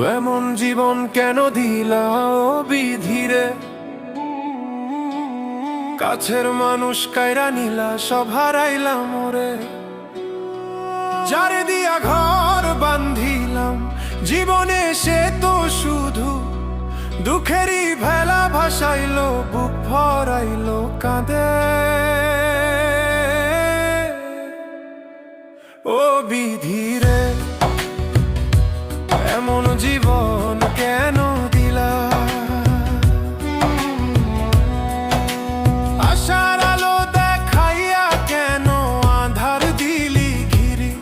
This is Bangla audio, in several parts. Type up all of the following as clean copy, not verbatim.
এমন জীবন কেন দিলা ও বিধিরে? কাছের মানুষ কাইরা নিলা, সব হারাইলাম ওরে। যারে দিয়া ঘর বান্ধিলাম জীবনে, সে তো শুধু দুঃখেরই ভেলা ভাসাইলো, বুক ভরাইলো কাঁদে। ও বিধিরে, এমন জীবন কেন দিলা? আশার আলো দেখাইয়া কেন আধার দিলি ঘিরি?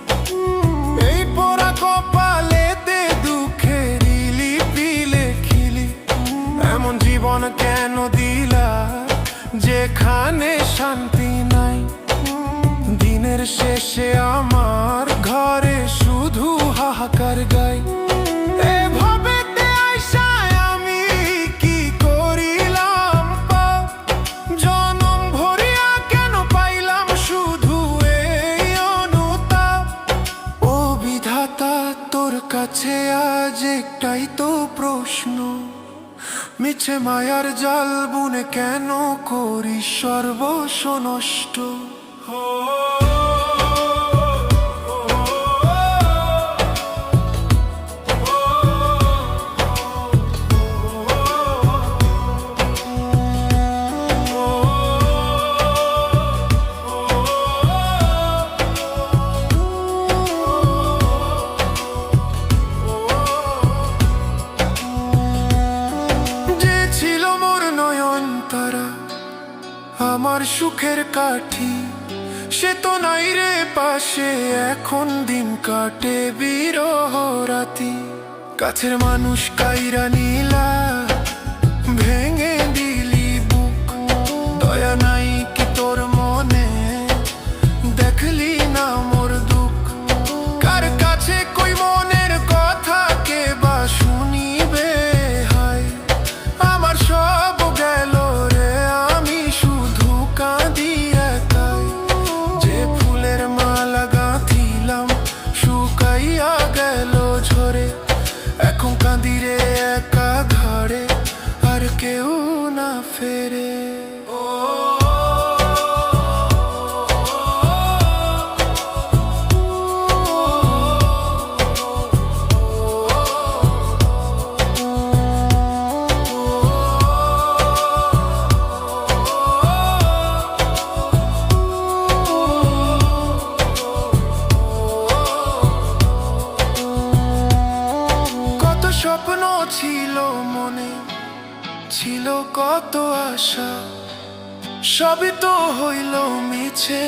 এই পোড়া কপালেতে দুঃখের লিপি লেখিলি। এমন জীবন কেন দিলা যেখানে শান্তি নাই? দিনের শেষে আমার ঘরে শুধু হাহাকার গাই। এভাবেতে আইসায় আমি কি করিলাম পাপ? জনম ভরিয়া কেন পাইলাম শুধু এই অনুতাপ? ও বিধাতা, তোর কাছে আজ একটাই তো প্রশ্ন, মিছে মায়ার জাল বুনে কেন করি সর্বস্ব নষ্ট? আমার সুখের কাঠি, সে তো নাই রে পাশে, এখন দিন কাটে বিরহ রাতি। কাছের মানুষ কাইরা নিলা, ভেঙে দিলি বুক। দয়া নাই কি তোর মনে, দেখলি না মোর দুঃখ? কার কাছে কই মনের কথা, কে বা শুনিবে? হায় আমার সব গেল রে, আমি শুধু কাঁদি একাই। যে ফুলের মালা গাঁথিলাম শুকাইয়া গেল ঝরে, এখন কাঁদি রে একা ঘরে, আর কেউ না ফেরে। স্বপ্ন ছিল মনে, ছিল কত আশা, সবই তো হইল মিছে,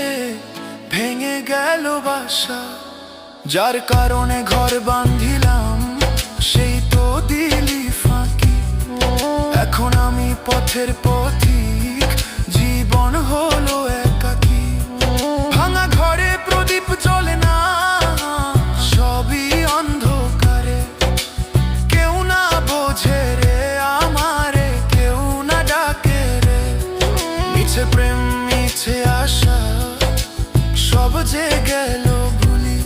ভেঙে গেল বাসা। যার কারণে ঘর বাঁধিলাম সেই তো দিলি ফাঁকি। এখন আমি পথের পথিক, জীবন হলো একাকী। ভাঙা ঘরে প্রদীপ জ্বলে না, সবই অন্ধকারে। কেউ না বোঝে রে আমারে, কেউ না ডাকে রে। মিছে প্রেম মিছে আশা, সব যে গেল ভুলি।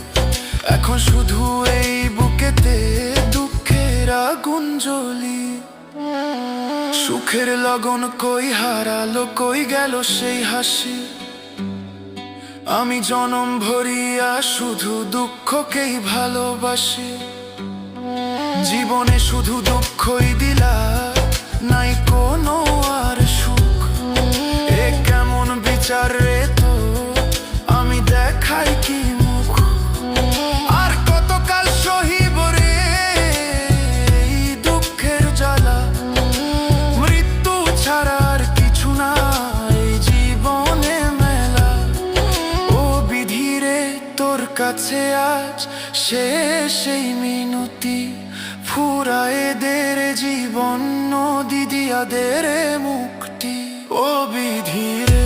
এখন শুধু এই বুকেতে দুঃখের আগুন জ্বলি। সুখের লগন কই হারালো, কই গেল সেই হাসি? আমি জনম ভরিয়া শুধু দুঃখকেই ভালোবাসি। জীবনে শুধু দুঃখই দিলা, নাই কোনো আর সুখ। এ কেমন বিচার রে তো, আমি দেখাই কি মুখ? আর কতকাল সহিব রে এই দুঃখের জ্বালা? মৃত্যু ছাড়া আর কিছু না এই জীবনে মেলা। ও বিধিরে, তোর কাছে আজ শেষ এই মিনতি। ফুরায়ে দের জীবন, নদী দিয়া দের মুক্তি। ও বিধিরে।